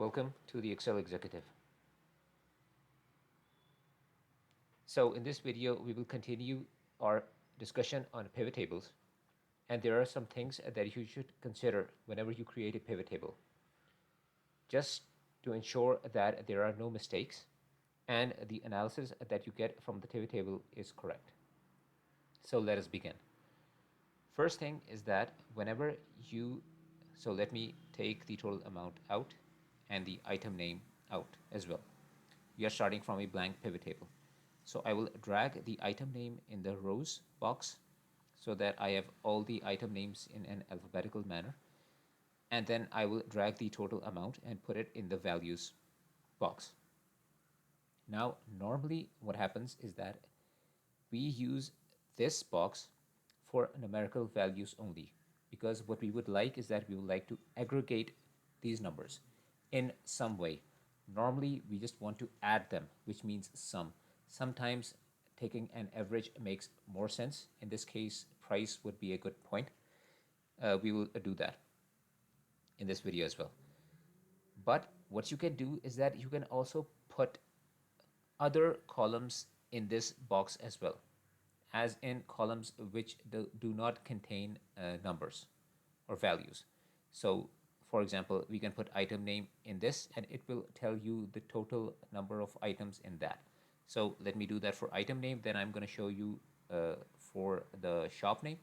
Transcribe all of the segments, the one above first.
Welcome to the Excel Executive. So in this video, we will continue our discussion on pivot tables. And there are some things that you should consider whenever you create a pivot table, just to ensure that there are no mistakes and the analysis that you get from the pivot table is correct. So let us begin. First thing is that whenever so let me take the total amount out and the item name out as well. We are starting from a blank pivot table. So I will drag the item name in the rows box so that I have all the item names in an alphabetical manner. And then I will drag the total amount and put it in the values box. Now, normally what happens is that we use this box for numerical values only, because what we would like is that we would like to aggregate these numbers in some way. Normally, we just want to add them, which means sum. Sometimes taking an average makes more sense. In this case, price would be a good point. We will do that in this video as well. But what you can do is that you can also put other columns in this box as well, as in columns which do not contain numbers or values. So for example, we can put item name in this and it will tell you the total number of items in that. So let me do that for item name, then I'm going to show you for the shop name,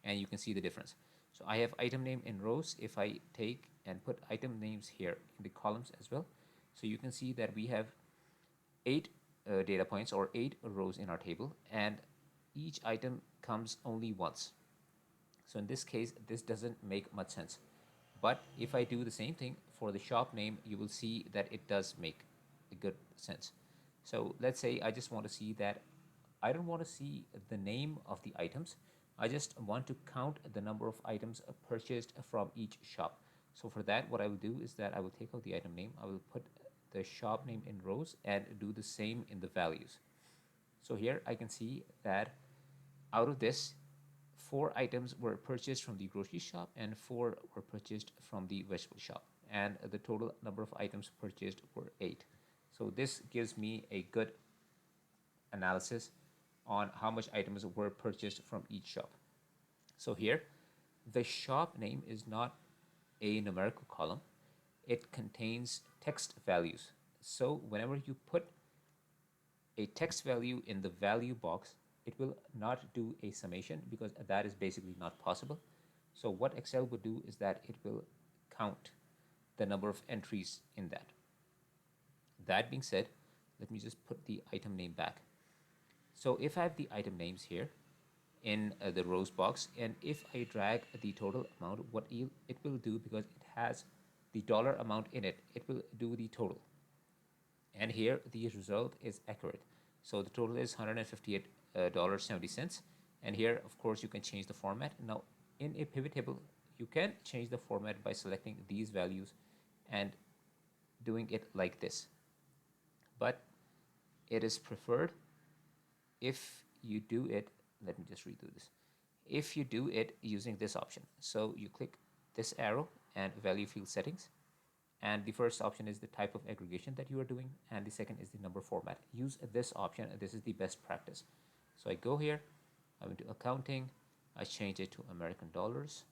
and you can see the difference. So I have item name in rows. If I take and put item names here in the columns as well, so you can see that we have 8 data points or 8 rows in our table, and each item comes only once. So in this case, this doesn't make much sense. But if I do the same thing for the shop name, you will see that it does make a good sense. So let's say I just want to see that I don't want to see the name of the items. I just want to count the number of items purchased from each shop. So for that, what I will do is that I will take out the item name. I will put the shop name in rows and do the same in the values. So here I can see that out of this, 4 items were purchased from the grocery shop and 4 were purchased from the vegetable shop. And the total number of items purchased were 8. So this gives me a good analysis on how much items were purchased from each shop. So here, the shop name is not a numerical column. It contains text values. So whenever you put a text value in the value box, it will not do a summation because that is basically not possible. So what Excel would do is that it will count the number of entries in that. That being said, let me just put the item name back. So if I have the item names here in the rows box, and if I drag the total amount, what it will do, because it has the dollar amount in it, it will do the total. And here the result is accurate. So the total is $158.70. And here, of course, you can change the format. Now, in a pivot table, you can change the format by selecting these values and doing it like this. But it is preferred if you do it, let me just redo this. If you do it using this option, so you click this arrow and value field settings, and the first option is the type of aggregation that you are doing, and the second is the number format. Use this option. This is the best practice. So I go here, I went to accounting, I change it to American dollars,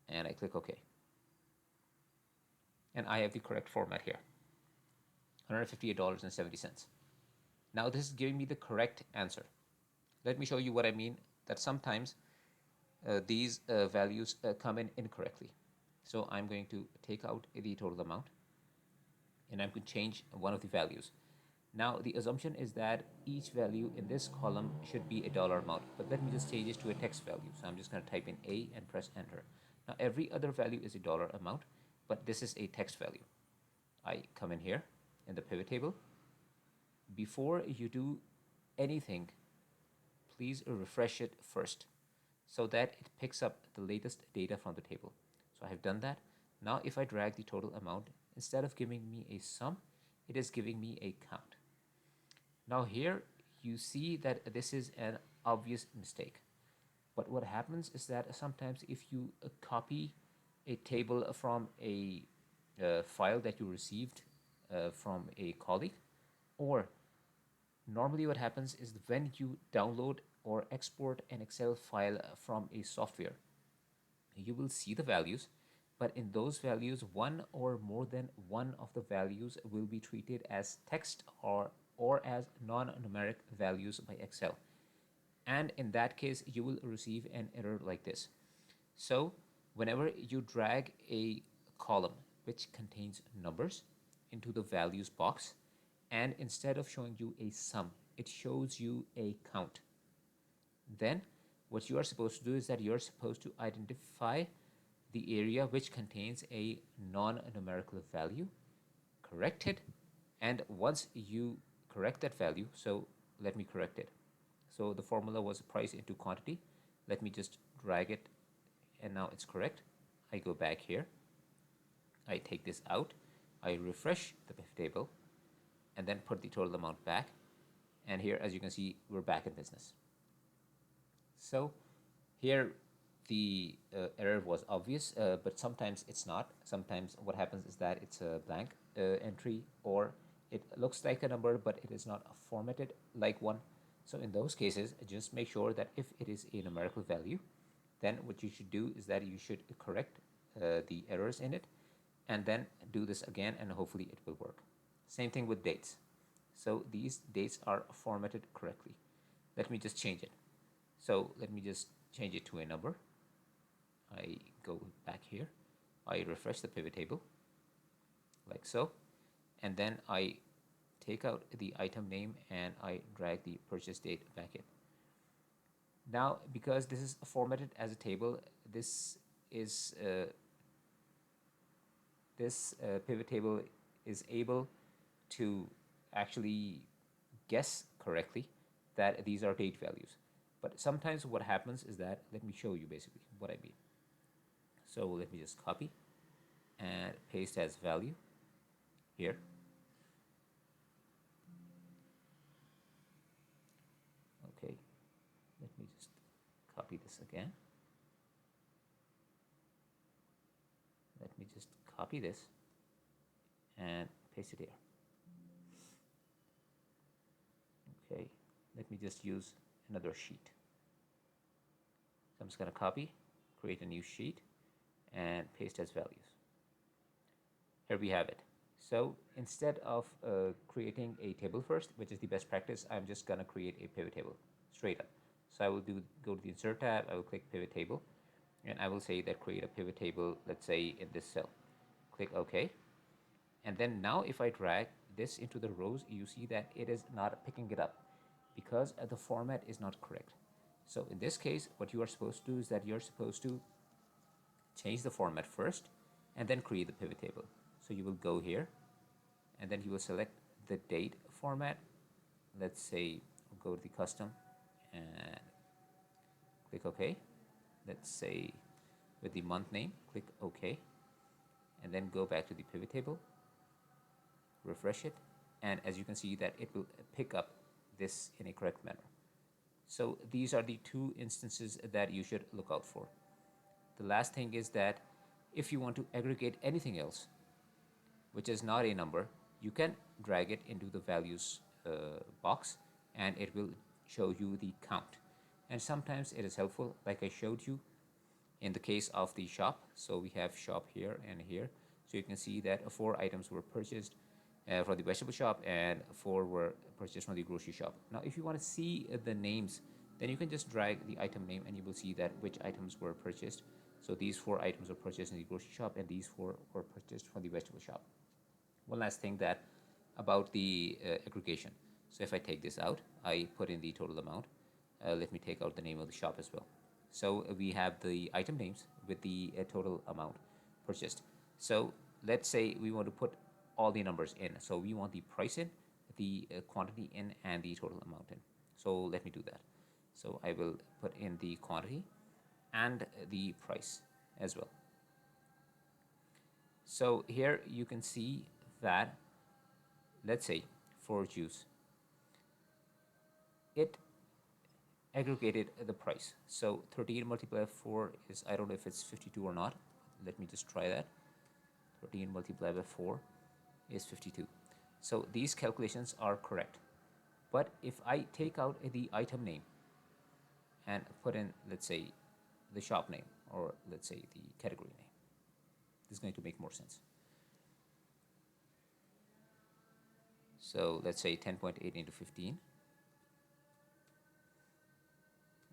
and I click OK. And I have the correct format here, $158.70. Now this is giving me the correct answer. Let me show you what I mean, that sometimes these values come in incorrectly. So I'm going to take out the total amount and I'm going to change one of the values. Now the assumption is that each value in this column should be a dollar amount, but let me just change this to a text value. So I'm just going to type in A and press enter. Now every other value is a dollar amount, but this is a text value. I come in here in the pivot table. Before you do anything, please refresh it first so that it picks up the latest data from the table. So I have done that. Now if I drag the total amount, instead of giving me a sum, it is giving me a count. Now here you see that this is an obvious mistake. But what happens is that sometimes if you copy a table from a file that you received from a colleague, or normally what happens is when you download or export an Excel file from a software, you will see the values, but in those values, one or more than one of the values will be treated as text or as non-numeric values by Excel. And in that case, you will receive an error like this. So whenever you drag a column which contains numbers into the values box, and instead of showing you a sum, it shows you a count, then what you are supposed to do is that you're supposed to identify the area which contains a non-numerical value, correct it, and once you correct that value, so let me correct it. So the formula was price into quantity. Let me just drag it, and now it's correct. I go back here, I take this out, I refresh the pivot table, and then put the total amount back. And here, as you can see, we're back in business. So here the error was obvious, but sometimes it's not. Sometimes what happens is that it's a blank entry, or it looks like a number, but it is not formatted like one. So in those cases, just make sure that if it is a numerical value, then what you should do is that you should correct the errors in it, and then do this again, and hopefully it will work. Same thing with dates. So these dates are formatted correctly. Let me just change it. So let me just change it to a number. I go back here, I refresh the pivot table like so, and then I take out the item name and I drag the purchase date back in. Now, because this is formatted as a table, this is pivot table is able to actually guess correctly that these are date values. But sometimes what happens is that, let me show you basically what I mean. So let me just copy and paste as value here. Okay, let me just copy this again. Let me just copy this and paste it here. Okay, let me just use another sheet. So I'm just going to copy, create a new sheet, and paste as values. Here we have it. So instead of creating a table first, which is the best practice, I'm just going to create a pivot table straight up. So I will go to the Insert tab, I will click Pivot Table, and I will say that create a pivot table, let's say in this cell. Click OK. And then now if I drag this into the rows, you see that it is not picking it up because the format is not correct. So in this case, what you are supposed to do is that you're supposed to change the format first and then create the pivot table. So you will go here and then you will select the date format. Let's say we'll go to the custom and click OK. Let's say with the month name, click OK, and then go back to the pivot table, refresh it, and as you can see that it will pick up this in a correct manner. So these are the two instances that you should look out for. The last thing is that if you want to aggregate anything else, which is not a number, you can drag it into the values box and it will show you the count. And sometimes it is helpful, like I showed you in the case of the shop. So we have shop here and here. So you can see that 4 items were purchased from the vegetable shop and 4 were purchased from the grocery shop. Now, if you want to see the names, then you can just drag the item name and you will see that which items were purchased. So these 4 items were purchased in the grocery shop and these 4 were purchased from the vegetable shop. One last thing that about the aggregation. So if I take this out, I put in the total amount. Let me take out the name of the shop as well. So we have the item names with the total amount purchased. So let's say we want to put all the numbers in. So we want the price in, the quantity in, and the total amount in. So let me do that. So I will put in the quantity and the price as well. So here you can see that, let's say for juice, it aggregated the price. So 38 multiplied by 4 is, I don't know if it's 52 or not. let me just try that. 13 multiplied by 4 is 52. So these calculations are correct. But if I take out the item name and put in, let's say, the shop name, or let's say the category name, this is going to make more sense. So let's say 10.8 into 15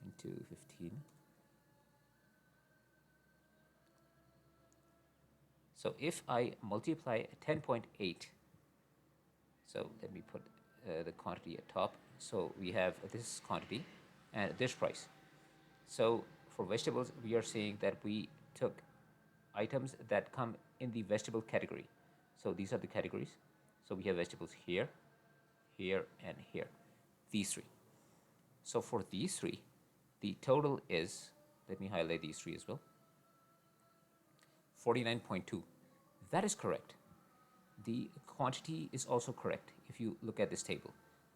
into 15. So if I multiply 10.8, so let me put the quantity at top. So we have this quantity and this price. So for vegetables, we are saying that we took items that come in the vegetable category. So these are the categories. So we have vegetables here, here, and here, these three. So for these three, the total is, let me highlight these three as well, 49.2. That is correct. The quantity is also correct if you look at this table,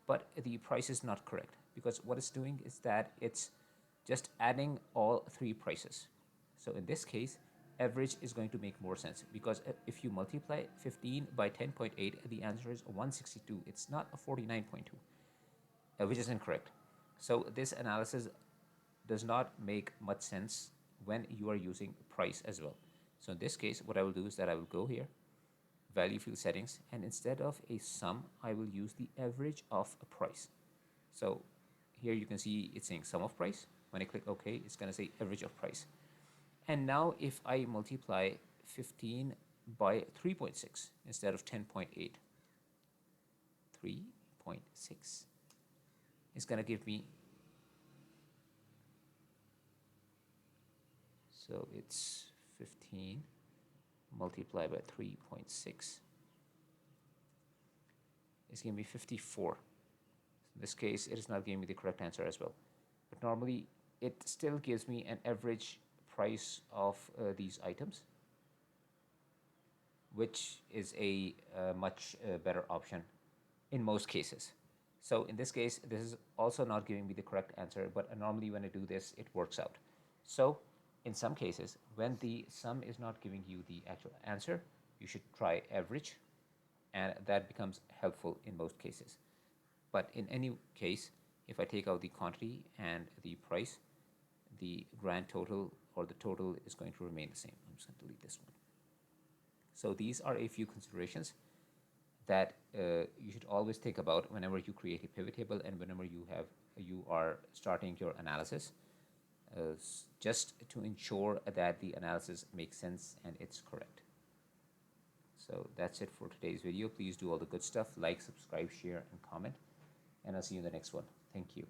but the price is not correct because what it's doing is that it's just adding all three prices. So in this case, average is going to make more sense because if you multiply 15 by 10.8, the answer is 162. It's not a 49.2, which is incorrect. So this analysis does not make much sense when you are using price as well. So in this case, what I will do is that I will go here, value field settings, and instead of a sum, I will use the average of a price. So here you can see it's saying sum of price. When I click OK, it's going to say average of price. And now if I multiply 15 by 3.6 instead of 10.8, 3.6 is going to give me, so it's 15 multiplied by 3.6 is giving me 54. In this case, it is not giving me the correct answer as well. But normally, it still gives me an average price of these items, which is a much better option in most cases. So in this case, this is also not giving me the correct answer, but normally when I do this, it works out. So in some cases, when the sum is not giving you the actual answer, you should try average, and that becomes helpful in most cases. But in any case, if I take out the quantity and the price, the grand total or the total is going to remain the same. I'm just going to delete this one. So these are a few considerations that you should always think about whenever you create a pivot table and whenever you are starting your analysis, just to ensure that the analysis makes sense and it's correct. So that's it for today's video. Please do all the good stuff, like, subscribe, share, and comment, and I'll see you in the next one. Thank you.